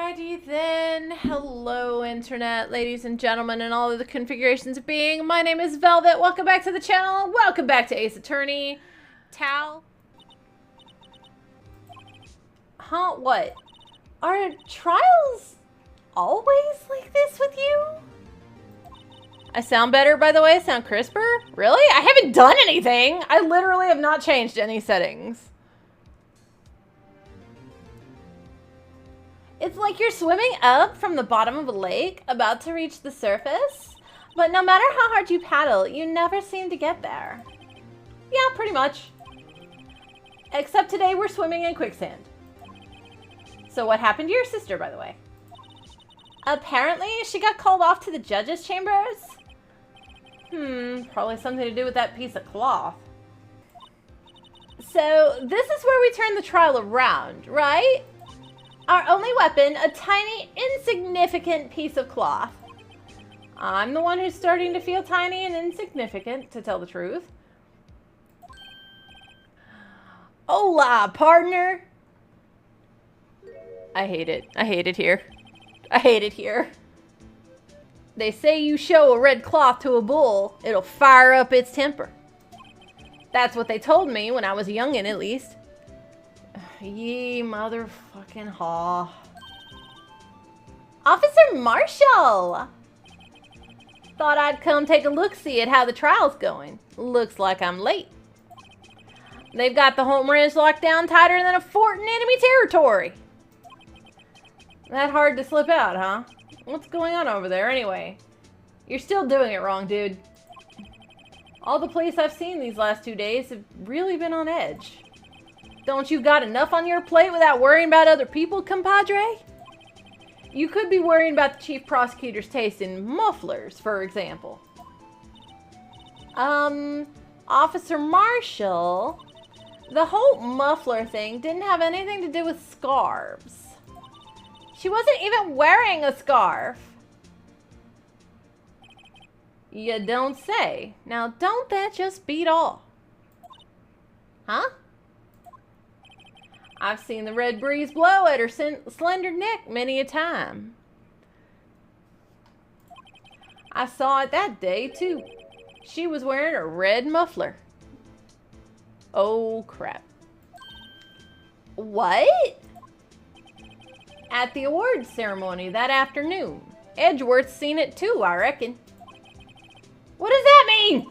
Alrighty then. Hello, Internet, ladies and gentlemen, and all of the configurations of being. My name is Velvet. Welcome back to the channel. Welcome back to Ace Attorney. Tal. Huh? What? Are trials always like this with you? I sound better, by the way? I sound crisper? Really? I haven't done anything. I literally have not changed any settings. It's like you're swimming up from the bottom of a lake, about to reach the surface, but no matter how hard you paddle, you never seem to get there. Yeah, pretty much. Except today we're swimming in quicksand. So what happened to your sister, by the way? Apparently, she got called off to the judges' chambers. Probably something to do with that piece of cloth. So, this is where we turn the trial around, right? Our only weapon, a tiny, insignificant piece of cloth. I'm the one who's starting to feel tiny and insignificant, to tell the truth. Hola, partner! I hate it. I hate it here. I hate it here. They say you show a red cloth to a bull, it'll fire up its temper. That's what they told me when I was a youngin', at least. Ye motherfucking haw. Officer Marshall! Thought I'd come take a look-see at how the trial's going. Looks like I'm late. They've got the home ranch locked down tighter than a fort in enemy territory. That hard to slip out, huh? What's going on over there anyway? You're still doing it wrong, dude. All the police I've seen these last 2 days have really been on edge. Don't you got enough on your plate without worrying about other people, compadre? You could be worrying about the chief prosecutor's taste in mufflers, for example. Officer Marshall, the whole muffler thing didn't have anything to do with scarves. She wasn't even wearing a scarf. You don't say. Now, don't that just beat all? Huh? I've seen the red breeze blow at her slender neck many a time. I saw it that day, too. She was wearing a red muffler. Oh, crap. What? At the awards ceremony that afternoon. Edgeworth's seen it, too, I reckon. What does that mean?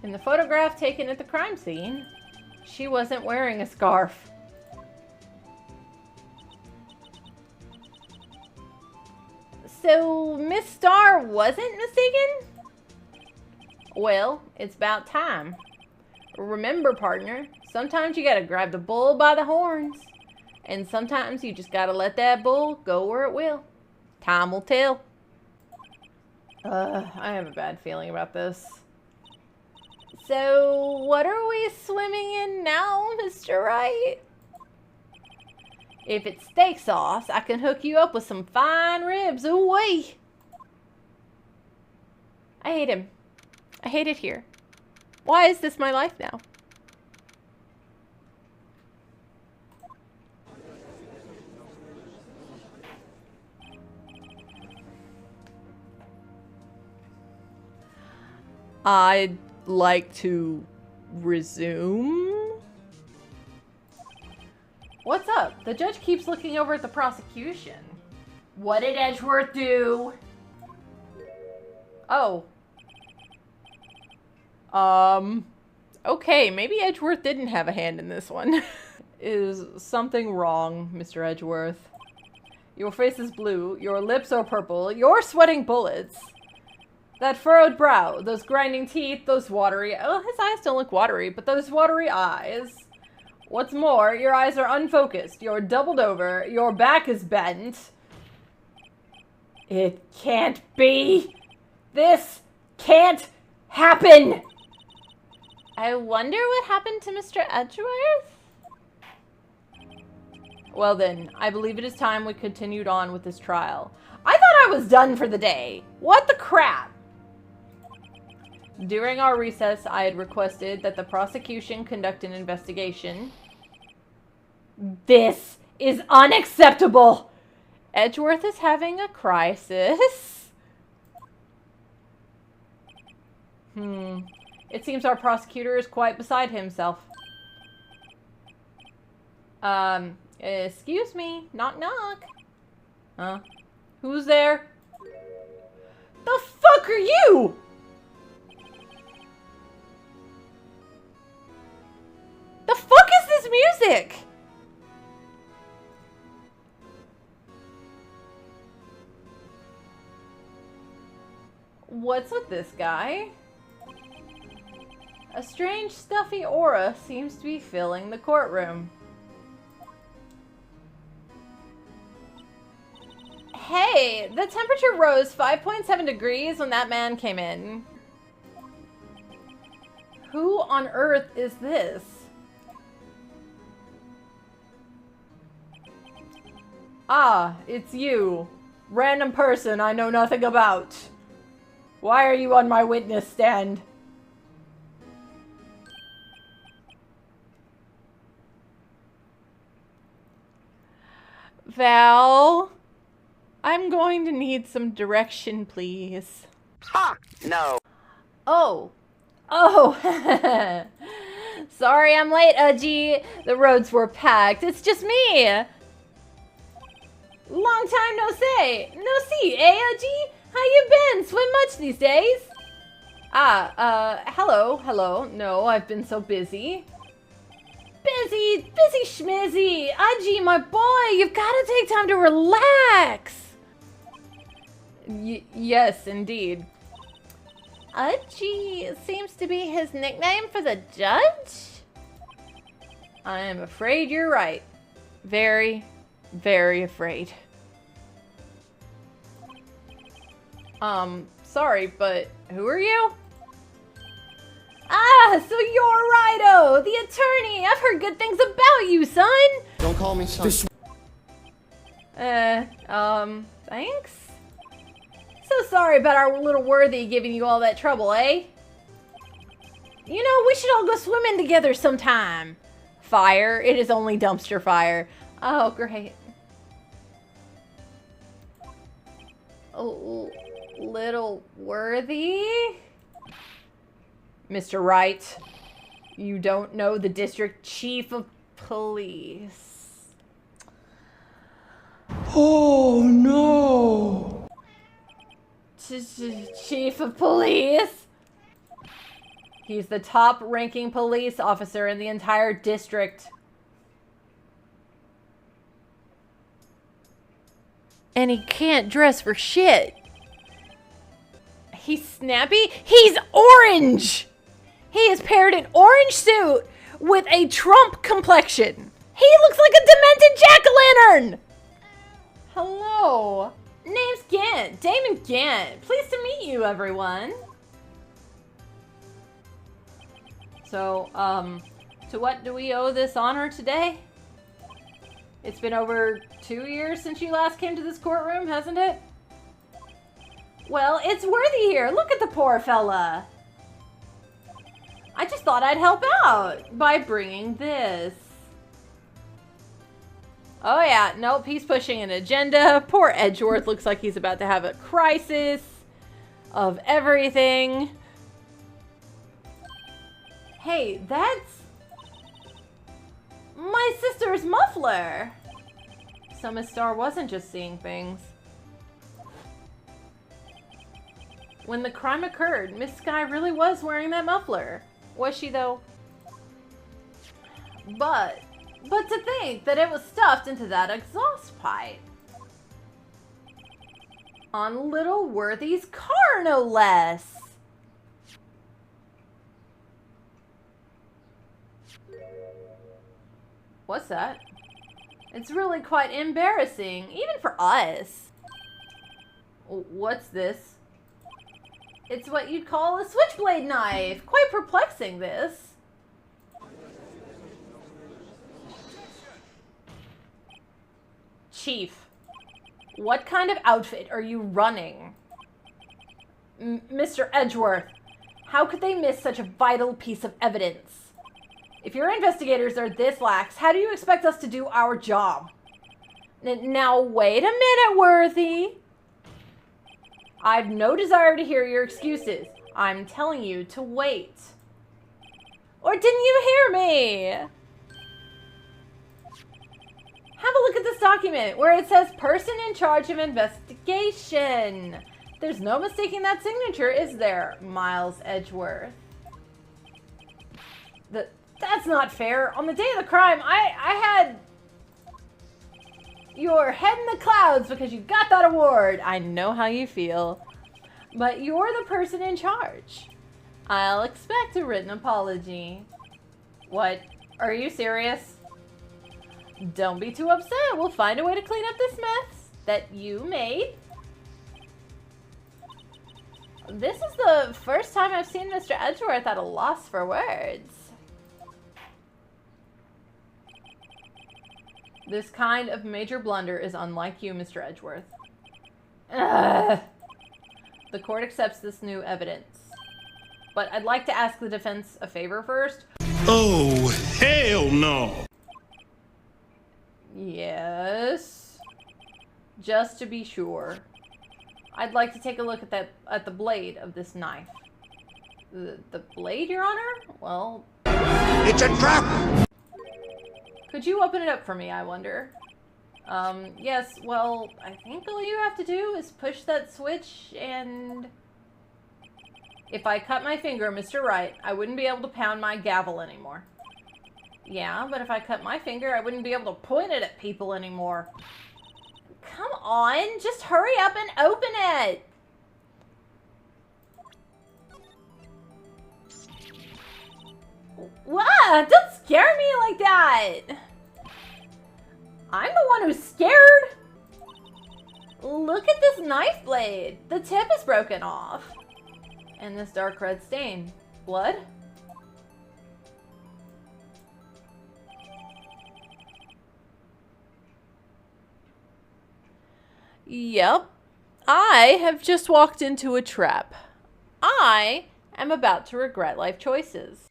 In the photograph taken at the crime scene, she wasn't wearing a scarf. So, Miss Starr wasn't mistaken? Well, it's about time. Remember, partner, sometimes you gotta grab the bull by the horns. And sometimes you just gotta let that bull go where it will. Time will tell. I have a bad feeling about this. So, what are we swimming in now, Mr. Wright? If it's steak sauce, I can hook you up with some fine ribs. Ooh-wee! I hate him. I hate it here. Why is this my life now? I'd like to resume. What's up? The judge keeps looking over at the prosecution. What did Edgeworth do? Oh. Okay, maybe Edgeworth didn't have a hand in this one. Is something wrong, Mr. Edgeworth? Your face is blue, your lips are purple, you're sweating bullets. That furrowed brow, those grinding teeth, those watery... Oh, his eyes don't look watery, but those watery eyes. What's more, your eyes are unfocused, you're doubled over, your back is bent. It can't be! This can't happen! I wonder what happened to Mr. Edgeworth? Well then, I believe it is time we continued on with this trial. I thought I was done for the day. What the crap? During our recess, I had requested that the prosecution conduct an investigation. This is unacceptable. Edgeworth is having a crisis. It seems our prosecutor is quite beside himself. Excuse me. Knock, knock. Huh? Who's there? The fuck are you? The fuck is this music? What's with this guy? A strange, stuffy aura seems to be filling the courtroom. Hey, the temperature rose 5.7 degrees when that man came in. Who on earth is this? Ah, it's you. Random person I know nothing about. Why are you on my witness stand? Val, I'm going to need some direction, please. Ha! No. Oh. Oh. Sorry I'm late, Udgy. The roads were packed. It's just me. Long time no say. No see, eh, Udgy? How you been? Swim much these days? Hello. No, I've been so busy. Busy schmizzy. Udgy, my boy, you've got to take time to relax. Yes, indeed. Udgy seems to be his nickname for the judge? I am afraid you're right. Very, very afraid. Sorry, but who are you? Ah, so you're Rido, the attorney. I've heard good things about you, son. Don't call me son. Thanks? So sorry about our little worthy giving you all that trouble, eh? You know, we should all go swimming together sometime. Fire. It is only dumpster fire. Oh, great. Oh, little worthy? Mr. Wright, you don't know the district chief of police. Oh no! Chief of police? He's the top-ranking police officer in the entire district. And he can't dress for shit. He's snappy? He's orange! He is paired an orange suit with a Trump complexion. He looks like a demented jack-o'-lantern! Hello. Name's Gant. Damon Gant. Pleased to meet you, everyone. So, to what do we owe this honor today? It's been over 2 years since you last came to this courtroom, hasn't it? Well, it's Worthy here. Look at the poor fella. I just thought I'd help out by bringing this. Oh yeah, nope, he's pushing an agenda. Poor Edgeworth looks like he's about to have a crisis of everything. Hey, that's my sister's muffler. So Miss Star wasn't just seeing things. When the crime occurred, Miss Sky really was wearing that muffler. Was she, though? But to think that it was stuffed into that exhaust pipe. On little Worthy's car, no less. What's that? It's really quite embarrassing, even for us. What's this? It's what you'd call a switchblade knife. Quite perplexing, this. Chief, what kind of outfit are you running? Mr. Edgeworth, how could they miss such a vital piece of evidence? If your investigators are this lax, how do you expect us to do our job? Now, wait a minute, Worthy. I've no desire to hear your excuses. I'm telling you to wait. Or didn't you hear me? Have a look at this document where it says person in charge of investigation. There's no mistaking that signature, is there, Miles Edgeworth? That's not fair. On the day of the crime, I had your head in the clouds because you got that award. I know how you feel. But you're the person in charge. I'll expect a written apology. What? Are you serious? Don't be too upset. We'll find a way to clean up this mess that you made. This is the first time I've seen Mr. Edgeworth at a loss for words. This kind of major blunder is unlike you, Mr. Edgeworth. Ugh. The court accepts this new evidence. But I'd like to ask the defense a favor first. Oh, hell no! Yes. Just to be sure. I'd like to take a look at the blade of this knife. The blade, Your Honor? Well... It's a trap! Could you open it up for me, I wonder? Yes, well, I think all you have to do is push that switch and... If I cut my finger, Mr. Wright, I wouldn't be able to pound my gavel anymore. Yeah, but if I cut my finger, I wouldn't be able to point it at people anymore. Come on, just hurry up and open it! What? Don't scare me like that! I'm the one who's scared! Look at this knife blade! The tip is broken off. And this dark red stain. Blood? Yep. I have just walked into a trap. I am about to regret life choices.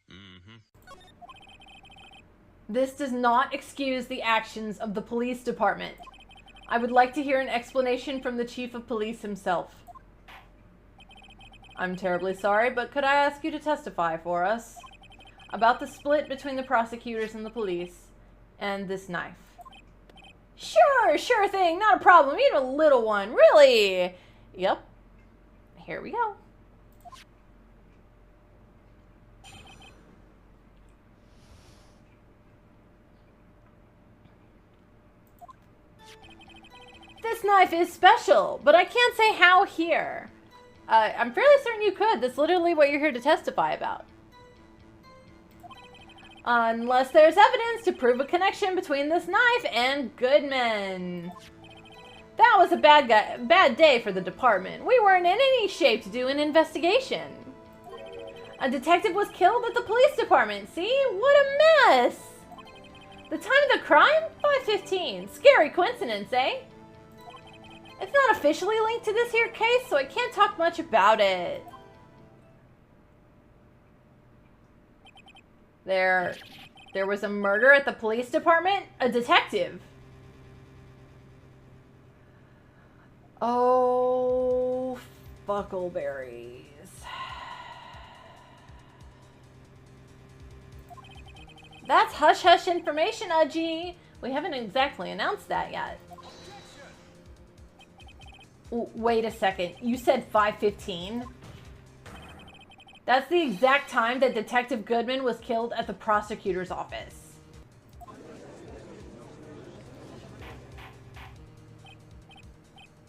This does not excuse the actions of the police department. I would like to hear an explanation from the chief of police himself. I'm terribly sorry, but could I ask you to testify for us about the split between the prosecutors and the police and this knife? Sure thing, not a problem, even a little one, really? Yep, here we go. This knife is special, but I can't say how here. I'm fairly certain you could. That's literally what you're here to testify about. Unless there's evidence to prove a connection between this knife and Goodman. That was a bad day for the department. We weren't in any shape to do an investigation. A detective was killed at the police department. See? What a mess! The time of the crime? 5:15. Scary coincidence, eh? It's not officially linked to this here case, so I can't talk much about it. There was a murder at the police department? A detective. Oh, fuckleberries. That's hush-hush information, Udgy. We haven't exactly announced that yet. Wait a second. You said 5:15? That's the exact time that Detective Goodman was killed at the prosecutor's office.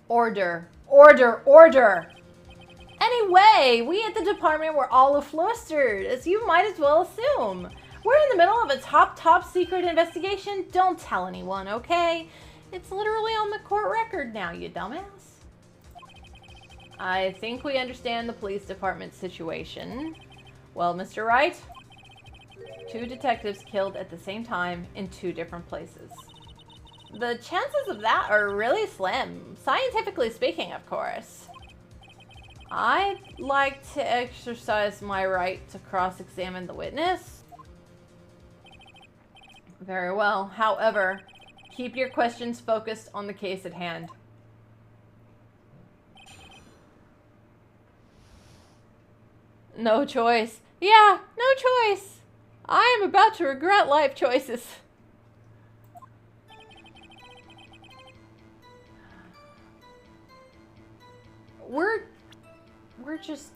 Order. Order. Order. Anyway, we at the department were all flustered, as you might as well assume. We're in the middle of a top secret investigation. Don't tell anyone, okay? It's literally on the court record now, you dumbass. I think we understand the police department situation. Well, Mr. Wright, 2 detectives killed at the same time in 2 different places. The chances of that are really slim, scientifically speaking, of course. I'd like to exercise my right to cross-examine the witness. Very well. However, Keep your questions focused on the case at hand. No choice. Yeah, no choice. I am about to regret life choices. We're just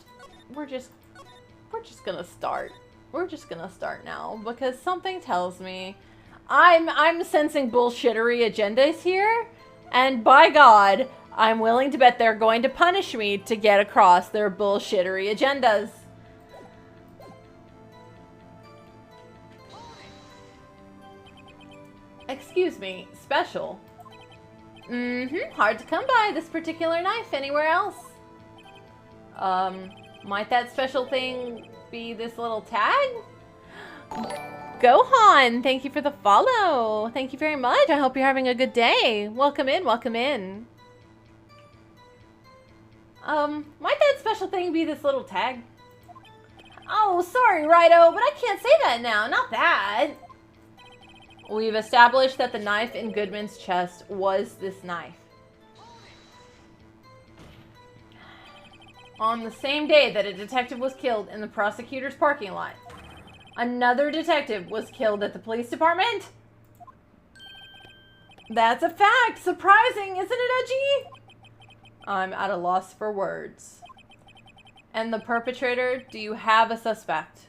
gonna start. We're just gonna start now because something tells me I'm sensing bullshittery agendas here, and by God, I'm willing to bet they're going to punish me to get across their bullshittery agendas. Excuse me, special. Hard to come by this particular knife anywhere else. Might that special thing be this little tag? Gohan, thank you for the follow. Thank you very much. I hope you're having a good day. Welcome in, welcome in. Might that special thing be this little tag? Oh, sorry, Rido, but I can't say that now. Not that. We've established that the knife in Goodman's chest was this knife. On the same day that a detective was killed in the prosecutor's parking lot, another detective was killed at the police department. That's a fact. Surprising, isn't it, Edgy? I'm at a loss for words. And the perpetrator, do you have a suspect?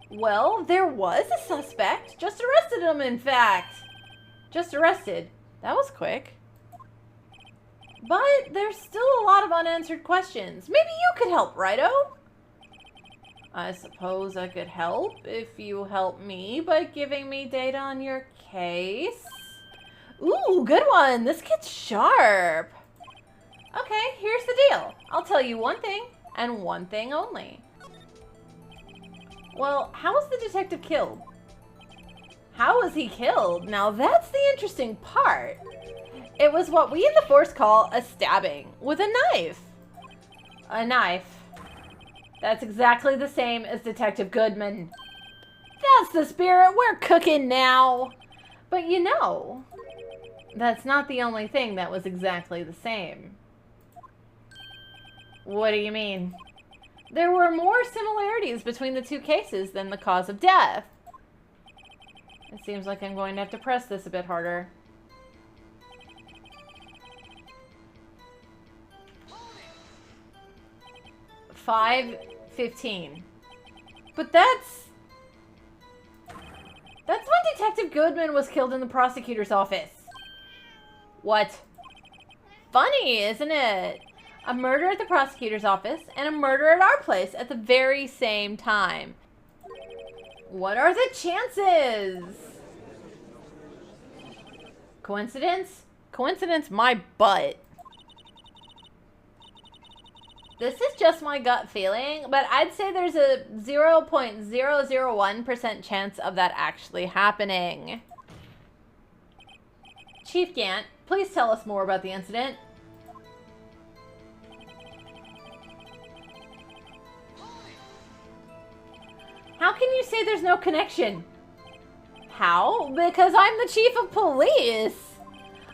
Well, there was a suspect. Just arrested him, in fact. Just arrested. That was quick. But there's still a lot of unanswered questions. Maybe you could help, Rido? I suppose I could help if you help me by giving me data on your case. Ooh, good one. This kid's sharp. Okay, here's the deal. I'll tell you one thing, and one thing only. Well, how was the detective killed? How was he killed? Now that's the interesting part. It was what we in the Force call a stabbing with a knife. A knife. That's exactly the same as Detective Goodman. That's the spirit. We're cooking now. But you know, that's not the only thing that was exactly the same. What do you mean? There were more similarities between the two cases than the cause of death. It seems like I'm going to have to press this a bit harder. $5.15. But that's when Detective Goodman was killed in the prosecutor's office. What? Funny, isn't it? A murder at the prosecutor's office and a murder at our place at the very same time. What are the chances? Coincidence? Coincidence my butt. This is just my gut feeling, but I'd say there's a 0.001% chance of that actually happening. Chief Gant, please tell us more about the incident. How can you say there's no connection? How? Because I'm the chief of police.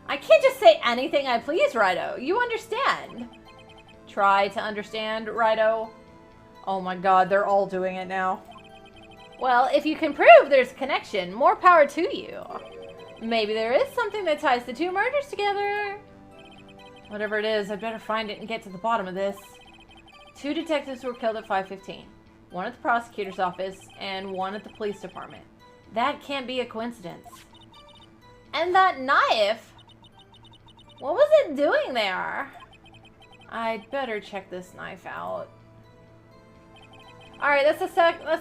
I can't just say anything I please, Rido. You understand? Try to understand, Rido. Oh my god, they're all doing it now. Well, if you can prove there's a connection, more power to you. Maybe there is something that ties the two murders together. Whatever it is, I'd better find it and get to the bottom of this. 2 detectives were killed at 5:15. One at the prosecutor's office and one at the police department. That can't be a coincidence. And that knife? What was it doing there? I'd better check this knife out. Alright, that's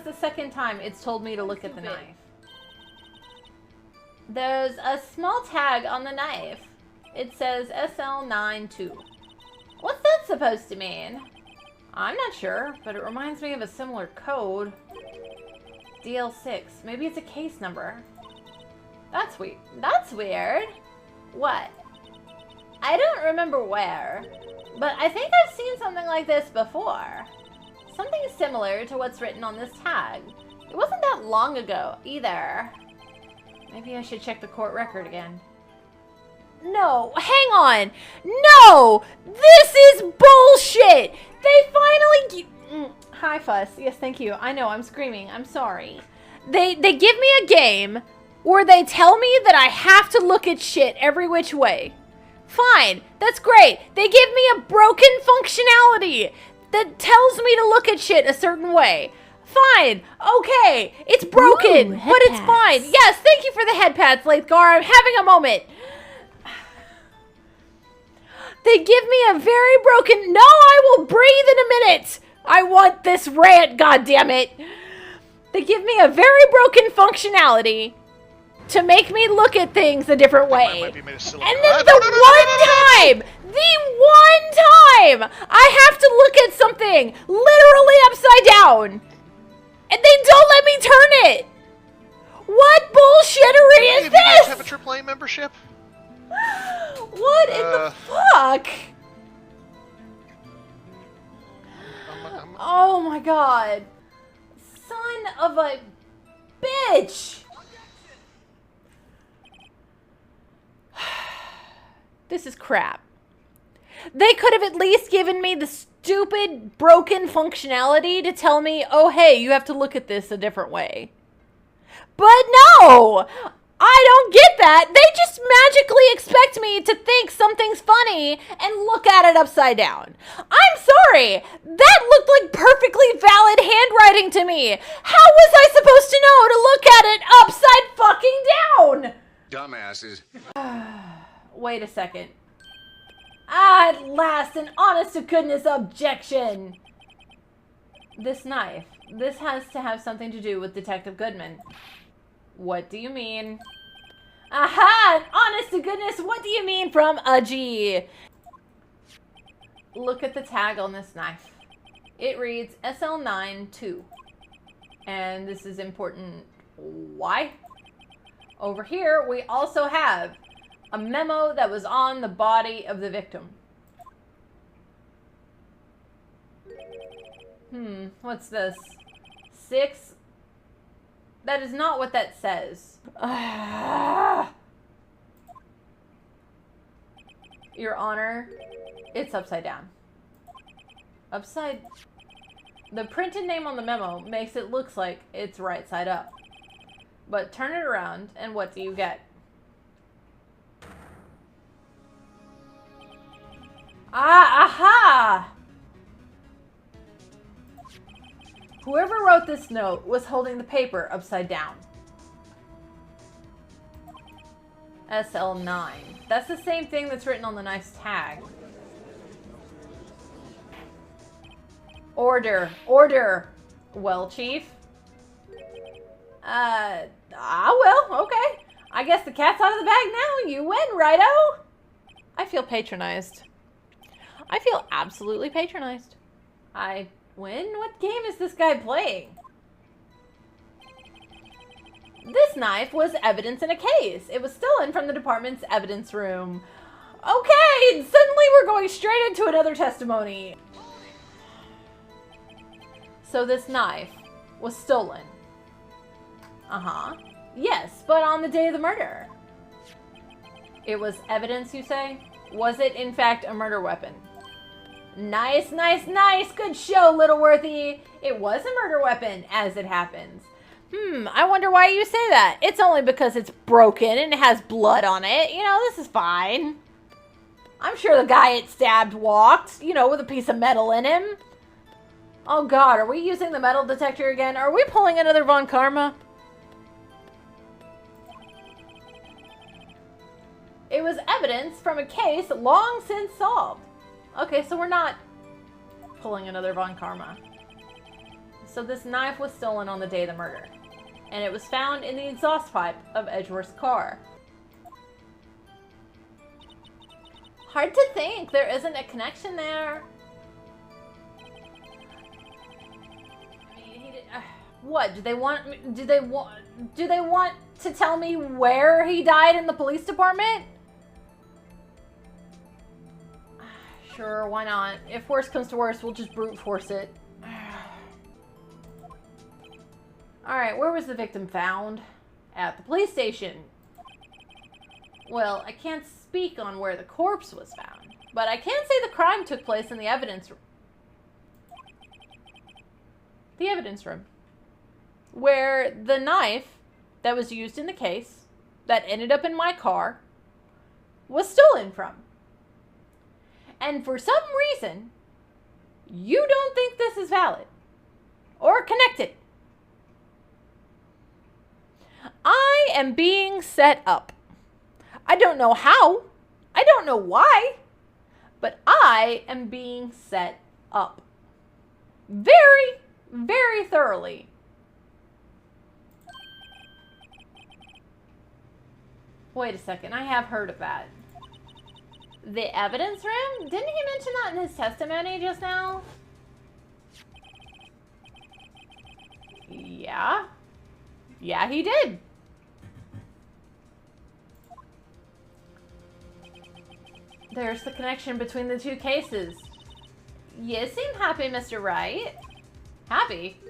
the second time it's told me to look at the knife. There's a small tag on the knife. It says SL92. What's that supposed to mean? I'm not sure, but it reminds me of a similar code. DL6. Maybe it's a case number. That's weird. That's weird. What? I don't remember where, but I think I've seen something like this before. Something similar to what's written on this tag. It wasn't that long ago, either. Maybe I should check the court record again. No, hang on. No! This is bullshit! They finally... Hi, Fuss. Yes, thank you. I know, I'm screaming. I'm sorry. They give me a game where they tell me that I have to look at shit every which way. Fine, that's great. They give me a broken functionality that tells me to look at shit a certain way. Fine, okay, it's broken, but it's fine. Yes, thank you for the head pats, Lathgar. I'm having a moment. They give me a very broken... No, I will breathe in a minute. I want this rant, goddammit. They give me a very broken functionality to make me look at things a different way. And then the one time, I have to look at something literally upside down. And they don't let me turn it. What bullshittery is You this? guys have a AAA membership? What in the fuck? Oh my god. Son of a bitch. This is crap. They could have at least given me the stupid, broken functionality to tell me, oh hey, you have to look at this a different way. But no! I don't get that. They just magically expect me to think something's funny and look at it upside down. I'm sorry. That looked like perfectly valid handwriting to me. How was I supposed to know to look at it upside fucking down? Dumbasses. Wait a second. At last, an honest-to-goodness objection. This knife. This has to have something to do with Detective Goodman. What do you mean? Aha! Honest-to-goodness, what do you mean from a G? Look at the tag on this knife. It reads SL92. And this is important. Why? Over here, we also have a memo that was on the body of the victim. What's this? 6? That is not what that says. Your Honor, it's upside down. The printed name on the memo makes it look like it's right side up. But turn it around, and what do you get? Aha! Whoever wrote this note was holding the paper upside down. SL9. That's the same thing that's written on the knife's tag. Order. Order. Well, Chief. Well, okay. I guess the cat's out of the bag now. You win, righto? I feel patronized. I feel absolutely patronized. I win? What game is this guy playing? This knife was evidence in a case. It was stolen from the department's evidence room. Okay, suddenly we're going straight into another testimony. So this knife was stolen. Uh-huh. Yes, but on the day of the murder. It was evidence, you say? Was it, in fact, a murder weapon? Nice, nice, nice. Good show, Littleworthy. It was a murder weapon, as it happens. I wonder why you say that. It's only because it's broken and it has blood on it. You know, this is fine. I'm sure the guy it stabbed walked, you know, with a piece of metal in him. Oh god, are we using the metal detector again? Are we pulling another Von Karma? It was evidence from a case long since solved. Okay, so we're not pulling another Von Karma. So this knife was stolen on the day of the murder. And it was found in the exhaust pipe of Edgeworth's car. Hard to think there isn't a connection there. I mean, what? Do they want to tell me where he died in the police department? Sure, why not? If worse comes to worse, we'll just brute force it. Alright, where was the victim found? at the police station. Well, I can't speak on where the corpse was found, but I can say the crime took place in the evidence room. The evidence room. Where the knife that was used in the case, that ended up in my car, was stolen from. And for some reason, you don't think this is valid or connected. I am being set up. I don't know how. I don't know why. But I am being set up. Very, very thoroughly. Wait a second. I have heard of that. The evidence room? Didn't he mention that in his testimony just now? Yeah. Yeah, he did. There's the connection between the two cases. You seem happy, Mr. Wright. Happy?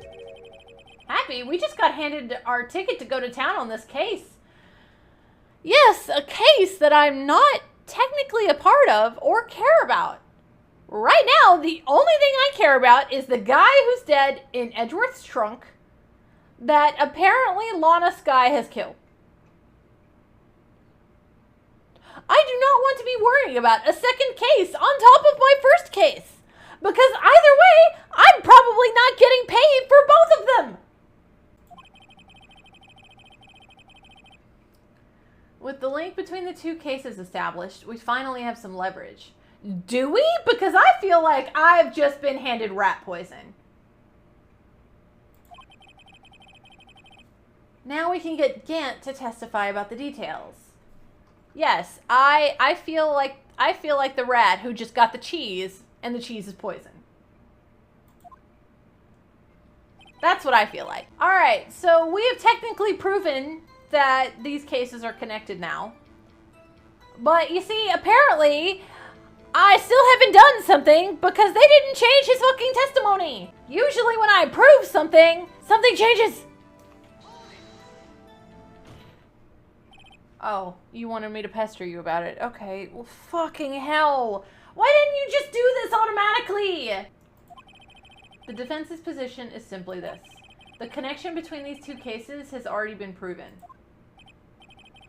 Happy? We just got handed our ticket to go to town on this case. Yes, a case that I'm not technically a part of or care about. Right now, the only thing I care about is the guy who's dead in Edgeworth's trunk that apparently Lana Skye has killed. I do not want to be worrying about a second case on top of my first case, because either way, I'm probably not getting paid for both of them. With the link between the two cases established, we finally have some leverage. Do we? Because I feel like I've just been handed rat poison. Now we can get Gant to testify about the details. Yes, I feel like the rat who just got the cheese and the cheese is poison. That's what I feel like. All right, so we have technically proven that these cases are connected now. But you see, apparently, I still haven't done something because they didn't change his fucking testimony. Usually when I prove something, something changes. Oh, you wanted me to pester you about it. Okay, well, fucking hell. Why didn't you just do this automatically? The defense's position is simply this. The connection between these two cases has already been proven.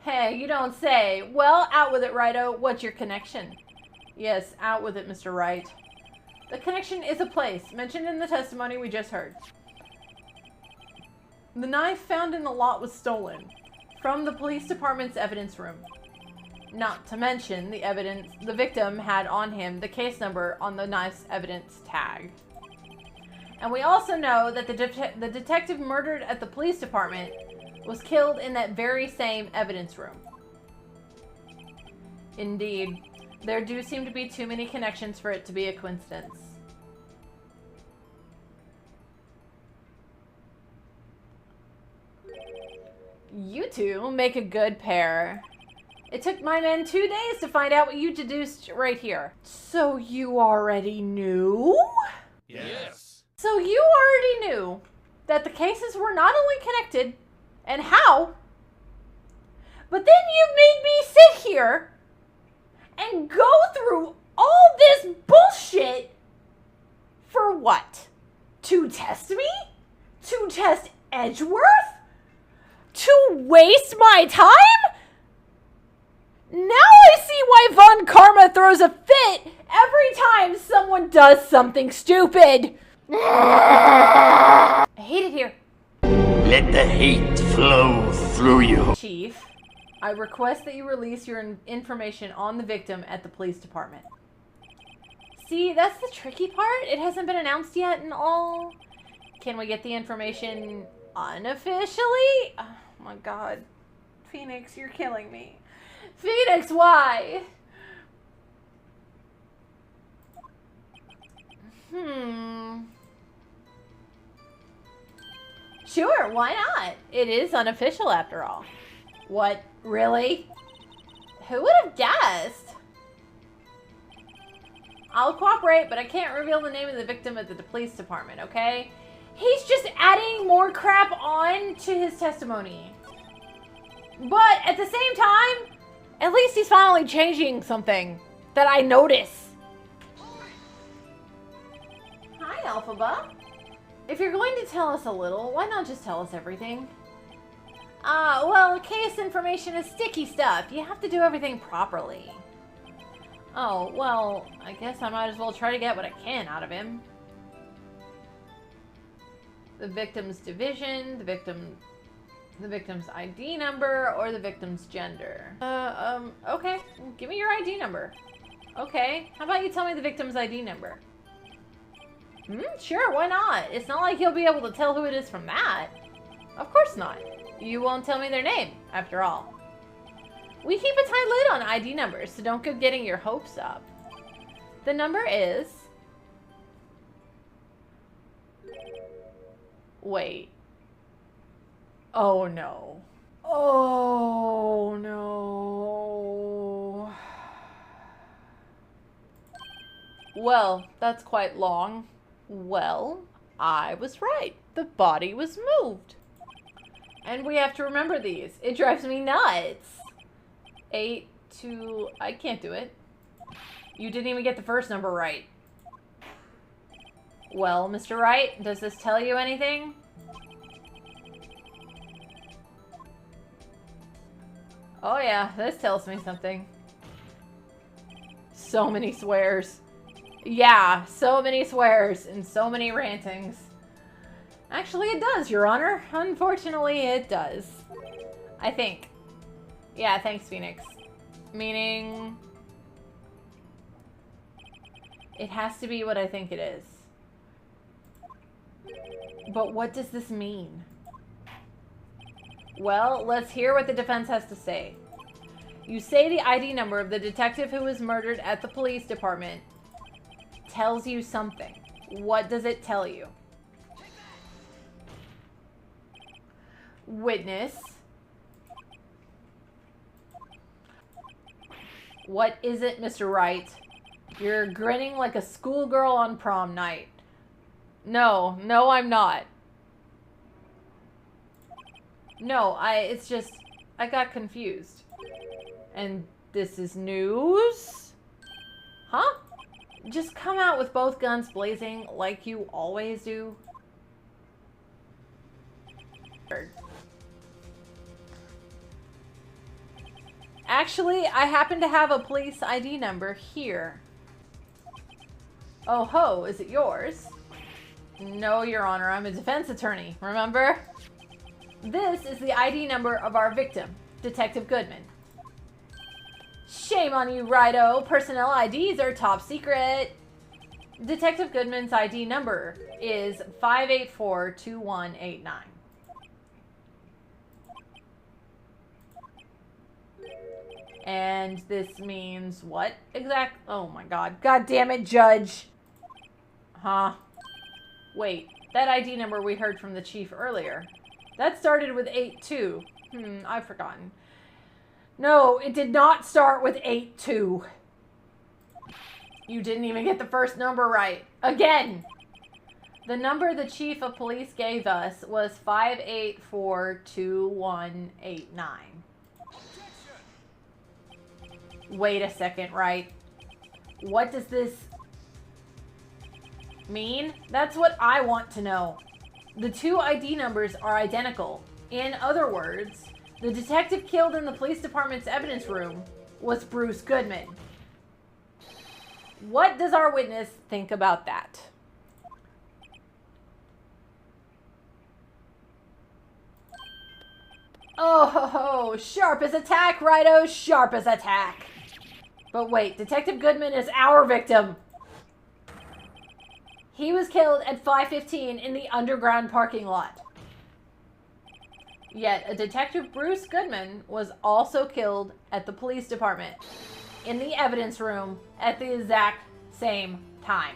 Hey, you don't say. Well, out with it, Righto. What's your connection? Yes, out with it, Mr. Wright. The connection is a place, mentioned in the testimony we just heard. The knife found in the lot was stolen from the police department's evidence room. Not to mention the evidence the victim had on him the case number on the knife's evidence tag. And we also know that the detective murdered at the police department was killed in that very same evidence room. Indeed, there do seem to be too many connections for it to be a coincidence. You two make a good pair. It took my men 2 days to find out what you deduced right here. So you already knew? Yes. So you already knew that the cases were not only connected, and how, but then you made me sit here and go through all this bullshit for what? To test me? To test Edgeworth? To waste my time? Now I see why Von Karma throws a fit every time someone does something stupid. I hate it here. Let the hate flow through you. Chief, I request that you release your information on the victim at the police department. See, that's the tricky part. It hasn't been announced yet and all. Can we get the information unofficially? Oh my god. Phoenix, you're killing me. Phoenix, why? Sure, why not? It is unofficial after all. What, really? Who would have guessed? I'll cooperate, but I can't reveal the name of the victim at the police department, okay? He's just adding more crap on to his testimony. But at the same time, at least he's finally changing something that I notice. Hi, Alphaba. If you're going to tell us a little, why not just tell us everything? Well, case information is sticky stuff. You have to do everything properly. Oh, well, I guess I might as well try to get what I can out of him. The victim's division, the victim's ID number, or the victim's gender. Okay. Give me your ID number. Okay. How about you tell me the victim's ID number? Sure, why not? It's not like you'll be able to tell who it is from that. Of course not. You won't tell me their name, after all. We keep a tight lid on ID numbers, so don't go getting your hopes up. The number is... Wait. Oh no. Oh no. Well, that's quite long. Well, I was right. The body was moved. And we have to remember these. It drives me nuts. 8, 2... I can't do it. You didn't even get the first number right. Well, Mr. Wright, does this tell you anything? Oh yeah, this tells me something. So many swears. Yeah, so many swears and so many rantings. Actually, it does, Your Honor. Unfortunately, it does. I think. Yeah, thanks, Phoenix. Meaning... it has to be what I think it is. But what does this mean? Well, let's hear what the defense has to say. You say the ID number of the detective who was murdered at the police department tells you something. What does it tell you? Witness. What is it, Mr. Wright? You're grinning like a schoolgirl on prom night. No, I'm not. No, it's just, I got confused. And this is news? Huh? Just come out with both guns blazing like you always do. Actually, I happen to have a police ID number here. Oh ho, is it yours? No, Your Honor, I'm a defense attorney, remember? This is the ID number of our victim, Detective Goodman. Shame on you, Righto. Personnel IDs are top secret. Detective Goodman's ID number is 5842189. And this means what exact? Oh my god. God damn it, Judge. Huh? Wait, that ID number we heard from the chief earlier. That started with 82. I've forgotten. No, it did not start with 82. You didn't even get the first number right. Again! The number the chief of police gave us was 5842189. Wait a second, right? What does this mean? That's what I want to know. The two ID numbers are identical. In other words, the detective killed in the police department's evidence room was Bruce Goodman. What does our witness think about that? Oh, ho, ho. Sharp as attack, Righto, sharp as attack. But wait, Detective Goodman is our victim. He was killed at 5:15 in the underground parking lot. Yet, a Detective Bruce Goodman was also killed at the police department in the evidence room at the exact same time.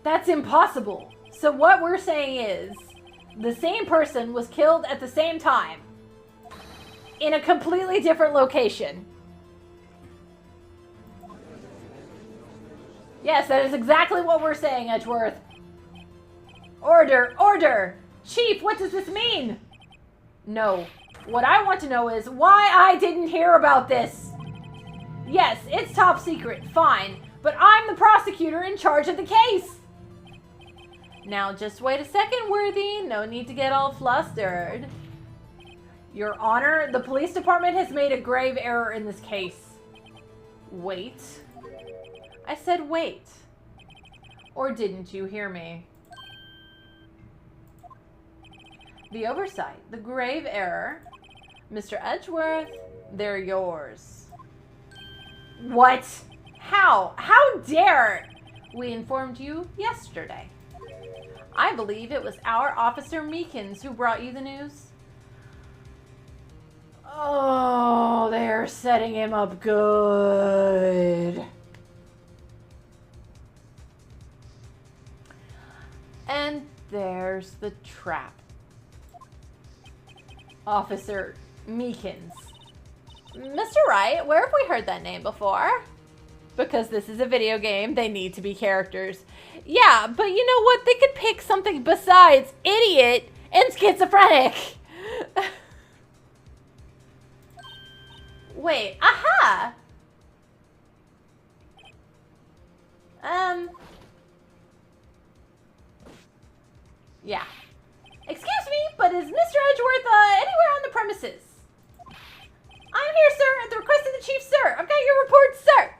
That's impossible. So what we're saying is, the same person was killed at the same time in a completely different location. Yes, that is exactly what we're saying, Edgeworth. Order, order! Chief, what does this mean? No. What I want to know is why I didn't hear about this. Yes, it's top secret, fine, but I'm the prosecutor in charge of the case. Now, just wait a second, Worthy. No need to get all flustered. Your Honor, the police department has made a grave error in this case. Wait. I said wait. Or didn't you hear me? The oversight, the grave error. Mr. Edgeworth, they're yours. What? How? How dare? We informed you yesterday. I believe it was our Officer Meekins who brought you the news. Oh, they're setting him up good. And there's the trap. Officer Meekins. Mr. Wright, where have we heard that name before? Because this is a video game, they need to be characters. Yeah, but you know what? They could pick something besides idiot and schizophrenic. Wait, aha! Yeah. Excuse me, but is Mr. Edgeworth, anywhere on the premises? I'm here, sir, at the request of the chief, sir. I've got your report, sir.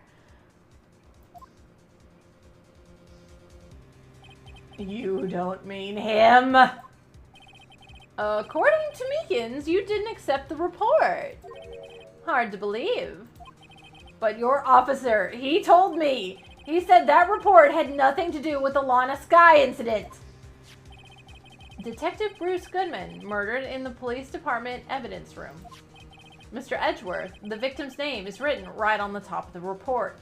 You don't mean him. According to Meekins, you didn't accept the report. Hard to believe. But your officer, he told me. He said that report had nothing to do with the Lana Sky incident. Detective Bruce Goodman, murdered in the police department evidence room. Mr. Edgeworth, the victim's name is written right on the top of the report.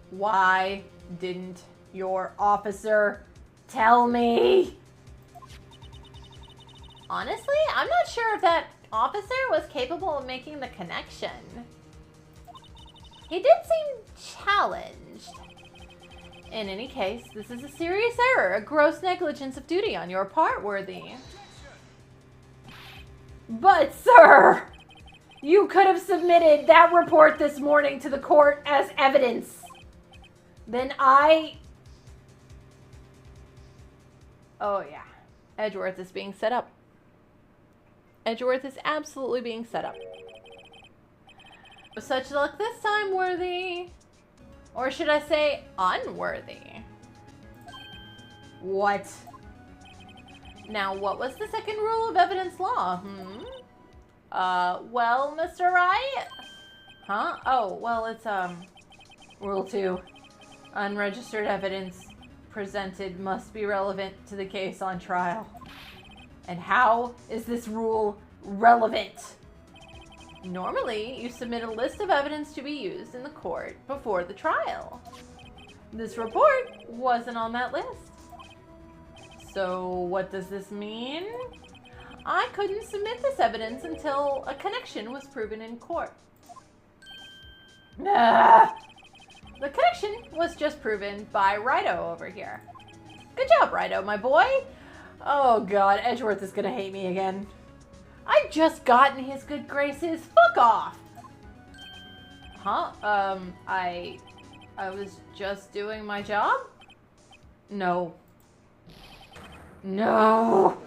Why didn't your officer tell me? Honestly, I'm not sure if that officer was capable of making the connection. He did seem challenged. In any case, this is a serious error, a gross negligence of duty on your part, Worthy. But, sir, you could have submitted that report this morning to the court as evidence. Then Oh, yeah. Edgeworth is being set up. Edgeworth is absolutely being set up. Such luck this time, Worthy. Or should I say, unworthy? What? Now, what was the second rule of evidence law? Well, Mr. Wright? Huh? Oh, well, it's, Rule 2. Unregistered evidence presented must be relevant to the case on trial. And how is this rule relevant? Normally, you submit a list of evidence to be used in the court before the trial. This report wasn't on that list. So what does this mean? I couldn't submit this evidence until a connection was proven in court. The connection was just proven by Rido over here. Good job, Rido, my boy. Oh god, Edgeworth is gonna hate me again. I've just gotten his good graces. Fuck off! Huh? I was just doing my job? No. No!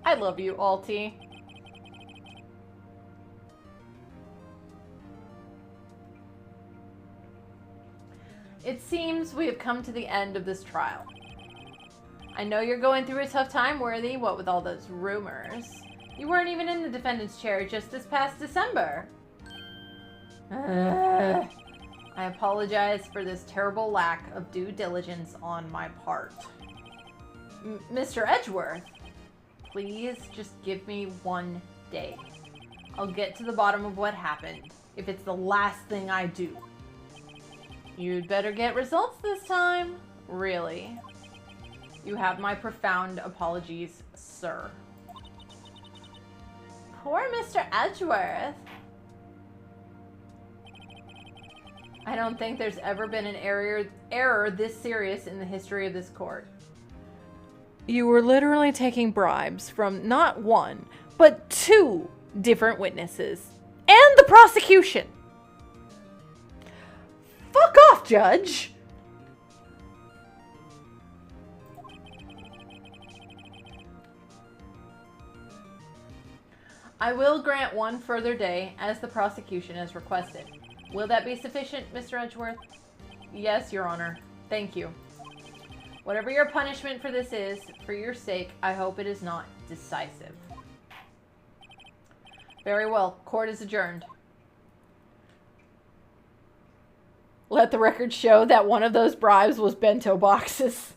I love you, Alti. It seems we have come to the end of this trial. I know you're going through a tough time, Worthy, what with all those rumors. You weren't even in the defendant's chair just this past December. I apologize for this terrible lack of due diligence on my part. Mr. Edgeworth, please just give me 1 day. I'll get to the bottom of what happened, if it's the last thing I do. You'd better get results this time. Really. You have my profound apologies, sir. Poor Mr. Edgeworth. I don't think there's ever been an error this serious in the history of this court. You were literally taking bribes from not one, but two different witnesses. And the prosecution! Fuck off, Judge! I will grant one further day, as the prosecution has requested. Will that be sufficient, Mr. Edgeworth? Yes, Your Honor. Thank you. Whatever your punishment for this is, for your sake, I hope it is not decisive. Very well. Court is adjourned. Let the record show that one of those bribes was bento boxes.